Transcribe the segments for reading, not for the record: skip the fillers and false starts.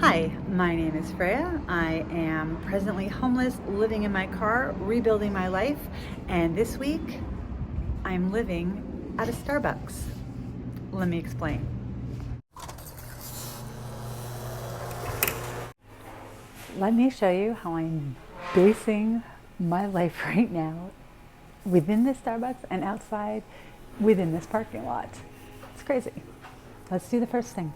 Hi, my name is Freya. I am presently homeless, living in my car, rebuilding my life, and this week I'm living at a Starbucks. Let me explain. Let me show you how I'm basing my life right now within this Starbucks and outside within this parking lot. It's crazy. Let's do the first thing.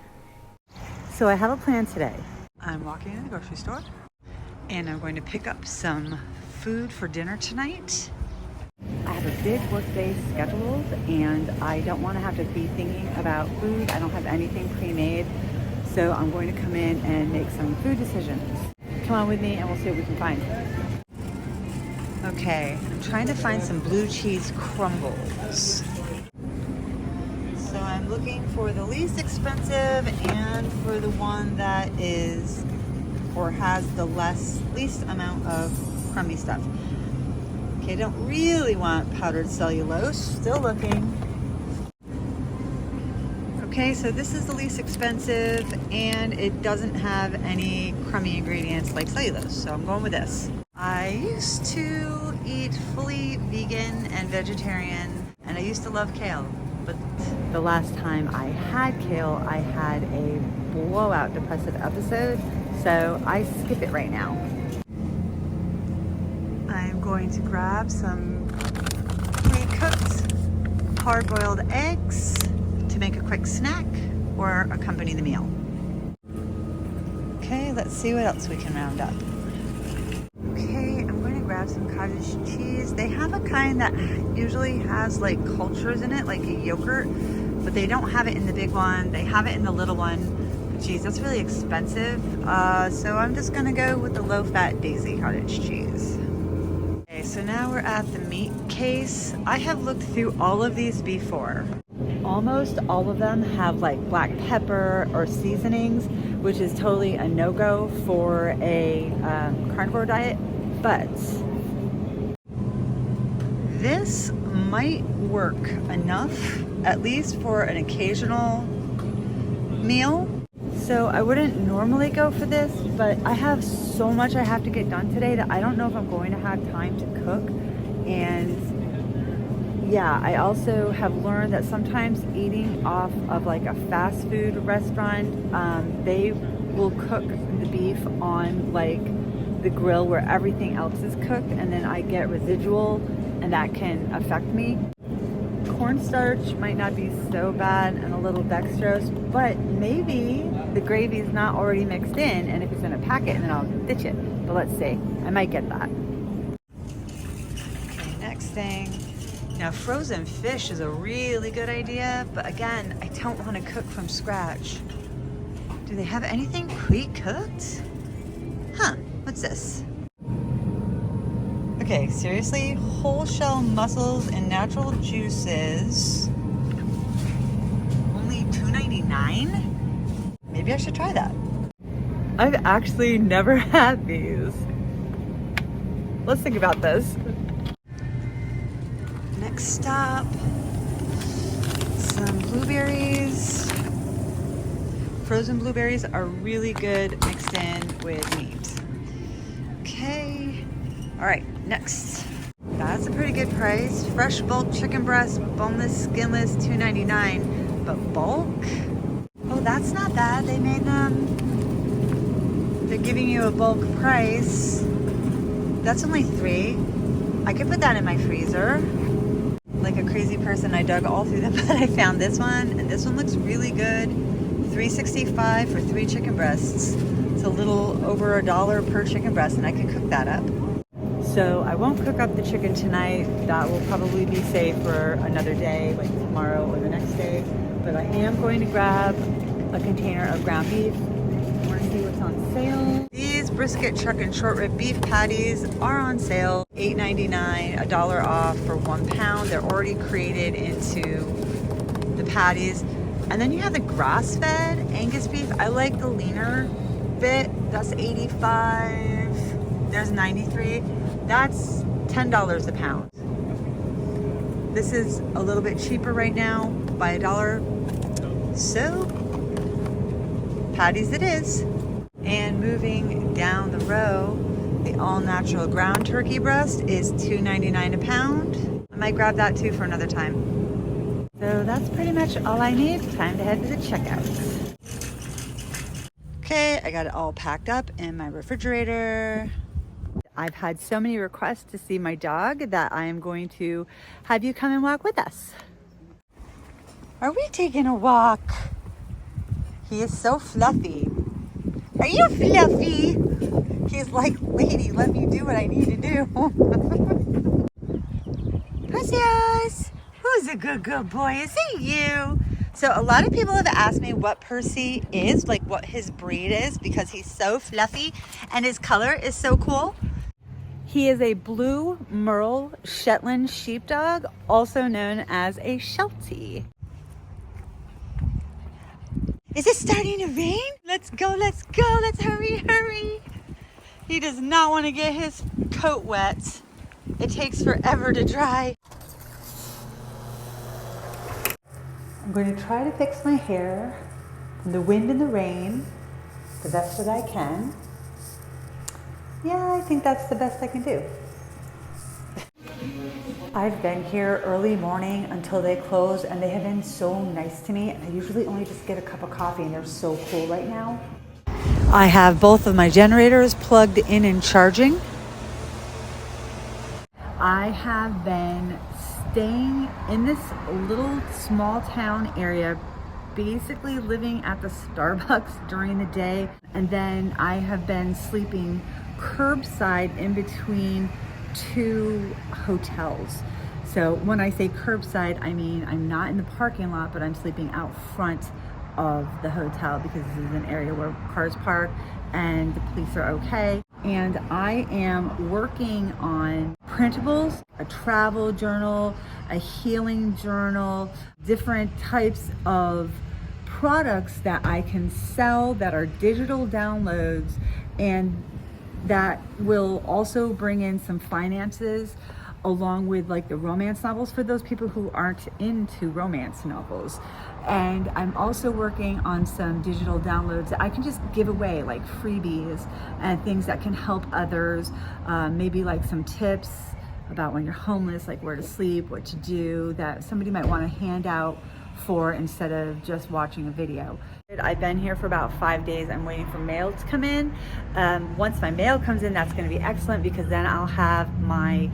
So I have a plan today. I'm walking in the grocery store and I'm going to pick up some food for dinner tonight. I have a big work day scheduled and I don't want to have to be thinking about food. I don't have anything pre-made. So I'm going to come in and make some food decisions. Come on with me and we'll see what we can find. Okay, I'm trying to find some blue cheese crumbles. So I'm looking for the least expensive and for the one that is or has the least amount of crummy stuff. Okay, I don't really want powdered cellulose. Still looking. Okay, so this is the least expensive and it doesn't have any crummy ingredients like cellulose, so I'm going with this. I used to eat fully vegan and vegetarian and I used to love kale. But the last time I had kale, I had a blowout depressive episode, so I skip it right now. I'm going to grab some pre-cooked hard-boiled eggs to make a quick snack or accompany the meal. Okay, let's see what else we can round up. Okay, I'm going to grab some cottage cheese. They have a kind that usually has like cultures in it, like a yogurt, but they don't have it in the big one. They have it in the little one. But geez, that's really expensive. So I'm just gonna go with the low-fat Daisy cottage cheese. Okay, so now we're at the meat case. I have looked through all of these before. Almost all of them have like black pepper or seasonings, which is totally a no-go for a carnivore diet, but this might work enough, at least for an occasional meal. So I wouldn't normally go for this, but I have so much I have to get done today that I don't know if I'm going to have time to cook. And yeah, I also have learned that sometimes eating off of like a fast food restaurant, they will cook the beef on like the grill where everything else is cooked, and then I get residual and that can affect me. Cornstarch might not be so bad and a little dextrose, but maybe the gravy is not already mixed in, and if it's in a packet then I'll ditch it. But let's see, I might get that. Okay, next thing. Now, frozen fish is a really good idea, but again, I don't want to cook from scratch. Do they have anything pre-cooked? Huh, what's this? Okay, seriously, whole shell mussels and natural juices. Only $2.99? Maybe I should try that. I've actually never had these. Let's think about this. Next stop, some blueberries. Frozen blueberries are really good mixed in with meat. Okay, all right, next. That's a pretty good price. Fresh bulk chicken breast, boneless, skinless, $2.99. But bulk? Oh, that's not bad. They made them, they're giving you a bulk price. That's only $3. I could put that in my freezer. Like a crazy person, I dug all through them, but I found this one, and this one looks really good. $3.65 for 3 chicken breasts. It's a little over $1 per chicken breast, and I can cook that up. So I won't cook up the chicken tonight. That will probably be saved for another day, like tomorrow or the next day. But I am going to grab a container of ground beef. I want to see what's on sale. These brisket chuck and short rib beef patties are on sale. $8.99, $1 off for 1 pound. They're already created into the patties. And then you have the grass-fed Angus beef. I like the leaner bit. That's $85. There's $93. That's $10 a pound. This is a little bit cheaper right now by $1. So, patties it is. And moving down the row, the all-natural ground turkey breast is $2.99 a pound. I might grab that too for another time. So that's pretty much all I need. Time to head to the checkout. Okay, I got it all packed up in my refrigerator. I've had so many requests to see my dog that I am going to have you come and walk with us. Are we taking a walk? He is so fluffy. Are you fluffy? He's like, lady, let me do what I need to do. Perseus, who's a good boy? Is it you? So a lot of people have asked me what Percy is, like what his breed is, because he's so fluffy and his color is so cool. He is a blue merle Shetland sheepdog, also known as a Sheltie. Is it starting to rain? Let's go, let's go, let's hurry, hurry. He does not want to get his coat wet. It takes forever to dry. I'm going to try to fix my hair from the wind and the rain the best that I can. Yeah, I think that's the best I can do. I've been here early morning until they close, and they have been so nice to me. I usually only just get a cup of coffee, and they're so cool right now. I have both of my generators plugged in and charging. I have been staying in this little small town area, basically living at the Starbucks during the day, and then I have been sleeping curbside in between two hotels. So when I say curbside, I mean I'm not in the parking lot, but I'm sleeping out front of the hotel because this is an area where cars park and the police are okay. And I am working on printables, a travel journal, a healing journal, different types of products that I can sell that are digital downloads and that will also bring in some finances along with like the romance novels for those people who aren't into romance novels. And I'm also working on some digital downloads that I can just give away, like freebies and things that can help others, maybe like some tips about when you're homeless, like where to sleep, what to do, that somebody might want to hand out for instead of just watching a video. I've been here for about 5 days. I'm waiting for mail to come in. Once my mail comes in, that's going to be excellent because then I'll have my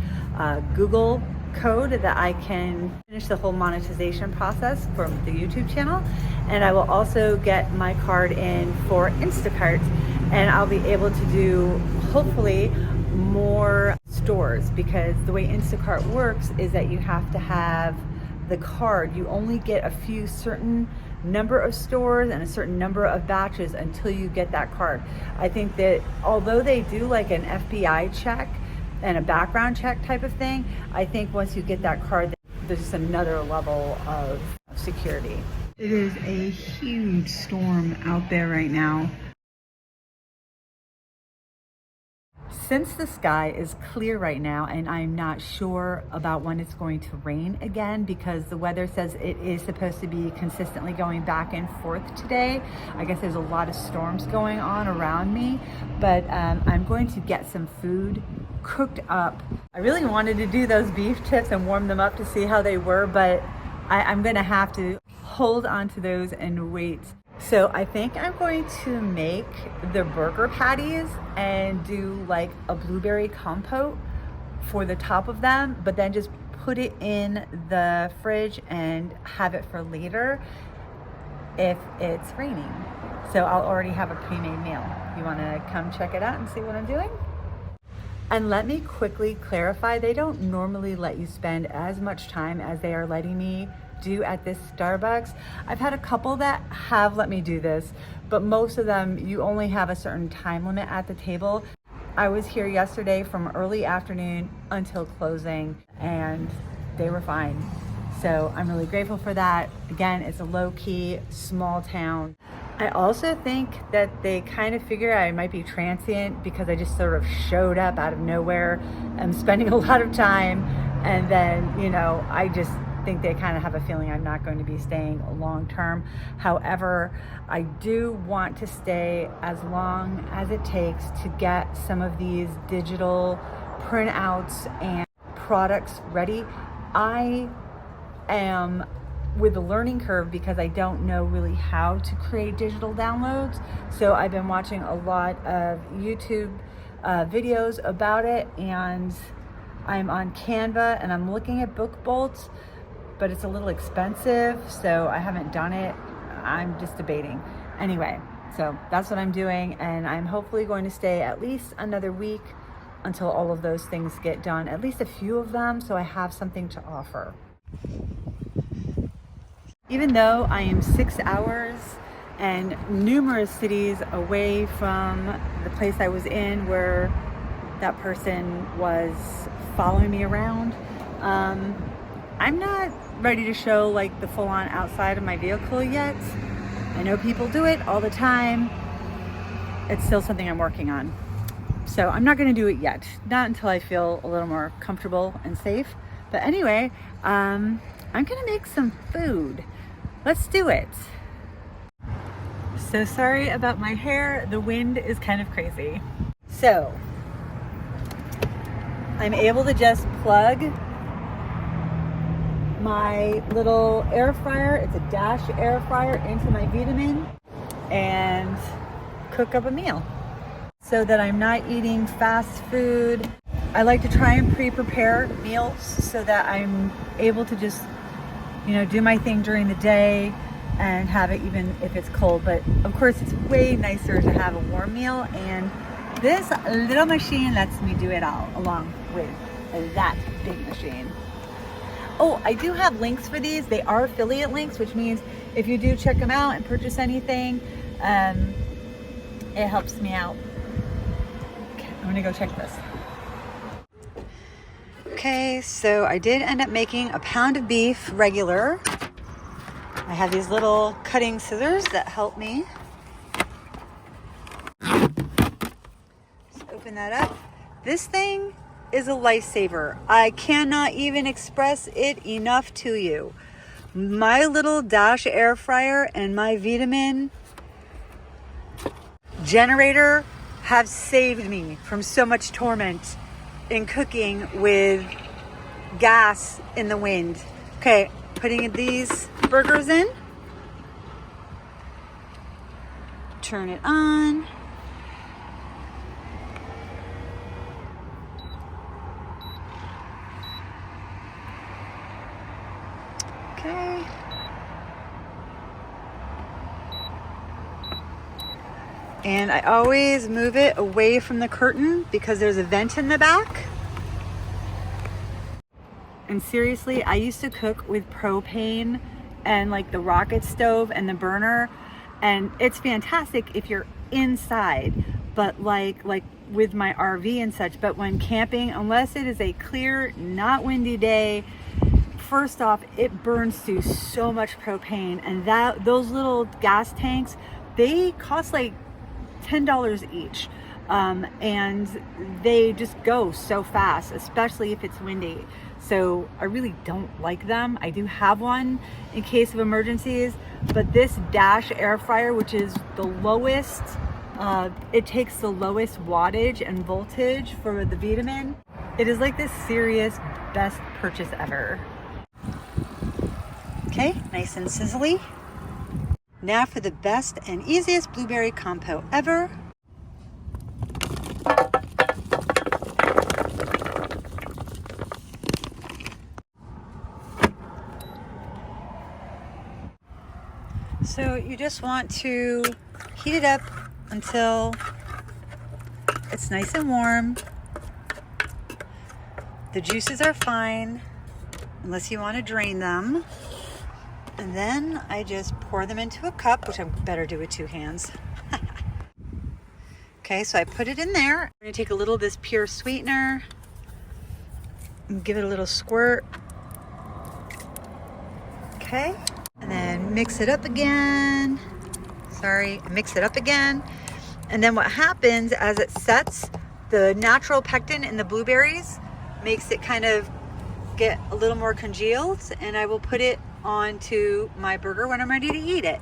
Google code that I can finish the whole monetization process for the YouTube channel. And I will also get my card in for Instacart, and I'll be able to do hopefully more stores, because the way Instacart works is that you have to have the card. You only get a few certain number of stores and a certain number of batches until you get that card. I think that although they do like an FBI check and a background check type of thing, I think once you get that card, there's just another level of security. It is a huge storm out there right now. Since the sky is clear right now, and I'm not sure about when it's going to rain again because the weather says it is supposed to be consistently going back and forth today. I guess there's a lot of storms going on around me, but I'm going to get some food cooked up. I really wanted to do those beef tips and warm them up to see how they were, but I'm gonna have to hold on to those and wait. So I think I'm going to make the burger patties and do like a blueberry compote for the top of them, but then just put it in the fridge and have it for later if it's raining. So I'll already have a pre-made meal. You wanna come check it out and see what I'm doing? And let me quickly clarify, they don't normally let you spend as much time as they are letting me do at this Starbucks. I've had a couple that have let me do this, but most of them, you only have a certain time limit at the table. I was here yesterday from early afternoon until closing, and they were fine. So I'm really grateful for that. Again, it's a low-key, small town. I also think that they kind of figure I might be transient because I just sort of showed up out of nowhere. I'm spending a lot of time, and then, you know, I just think they kind of have a feeling I'm not going to be staying long term. However, I do want to stay as long as it takes to get some of these digital printouts and products ready. I am with a learning curve because I don't know really how to create digital downloads. So I've been watching a lot of YouTube videos about it, and I'm on Canva and I'm looking at book bolts, but it's a little expensive, so I haven't done it. I'm just debating. Anyway, so that's what I'm doing, and I'm hopefully going to stay at least another week until all of those things get done, at least a few of them, so I have something to offer. Even though I am 6 hours and numerous cities away from the place I was in where that person was following me around, I'm not ready to show like the full-on outside of my vehicle yet. I know people do it all the time. It's still something I'm working on. So I'm not going to do it yet, not until I feel a little more comfortable and safe. But anyway, I'm going to make some food. Let's do it. So sorry about my hair. The wind is kind of crazy. So I'm able to just plug my little air fryer, it's a Dash air fryer, into my Vitamin and cook up a meal so that I'm not eating fast food. I like to try and pre-prepare meals so that I'm able to just, do my thing during the day and have it even if it's cold. But of course it's way nicer to have a warm meal, and this little machine lets me do it all along with that big machine. Oh, I do have links for these. They are affiliate links, which means if you do check them out and purchase anything, it helps me out. Okay, I'm gonna go check this. Okay, so I did end up making a pound of beef regular. I have these little cutting scissors that help me. Just open that up. This thing is a lifesaver. I cannot even express it enough to you. My little Dash air fryer and my Vitamin generator have saved me from so much torment in cooking with gas in the wind. Okay, putting these burgers in. Turn it on. Okay. And I always move it away from the curtain because there's a vent in the back. And seriously, I used to cook with propane and like the rocket stove and the burner, and it's fantastic if you're inside, but like with my RV and such. But when camping, unless it is a clear, not windy day, first off, it burns through so much propane, and those little gas tanks, they cost like $10 each, and they just go so fast, especially if it's windy. So I really don't like them. I do have one in case of emergencies, but this Dash air fryer, which is the lowest, it takes the lowest wattage and voltage for the Vitamin. It is like this serious best purchase ever. Okay, nice and sizzly. Now for the best and easiest blueberry compote ever. So you just want to heat it up until it's nice and warm. The juices are fine, unless you want to drain them. And then I just pour them into a cup, which I better do with two hands. Okay, so I put it in there. I'm gonna take a little of this pure sweetener and give it a little squirt. Okay, and then mix it up again. Mix it up again. And then what happens as it sets, the natural pectin in the blueberries makes it kind of get a little more congealed, and I will put it onto my burger when I'm ready to eat it.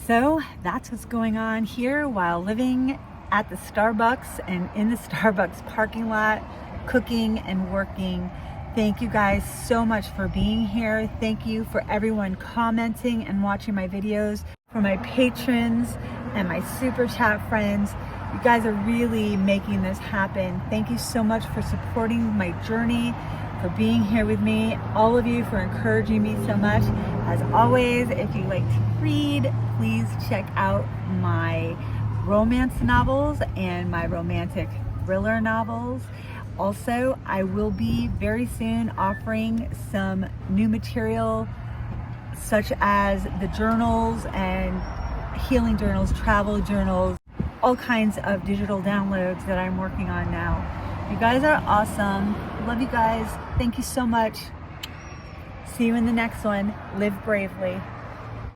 So that's what's going on here while living at the Starbucks and in the Starbucks parking lot, cooking and working. Thank you guys so much for being here. Thank you for everyone commenting and watching my videos, for my patrons and my super chat friends. You guys are really making this happen. Thank you so much for supporting my journey, for being here with me, all of you for encouraging me so much. As always, if you like to read, please check out my romance novels and my romantic thriller novels. Also, I will be very soon offering some new material such as the journals and healing journals, travel journals, all kinds of digital downloads that I'm working on now. You guys are awesome. Love you guys. Thank you so much. See you in the next one. Live bravely.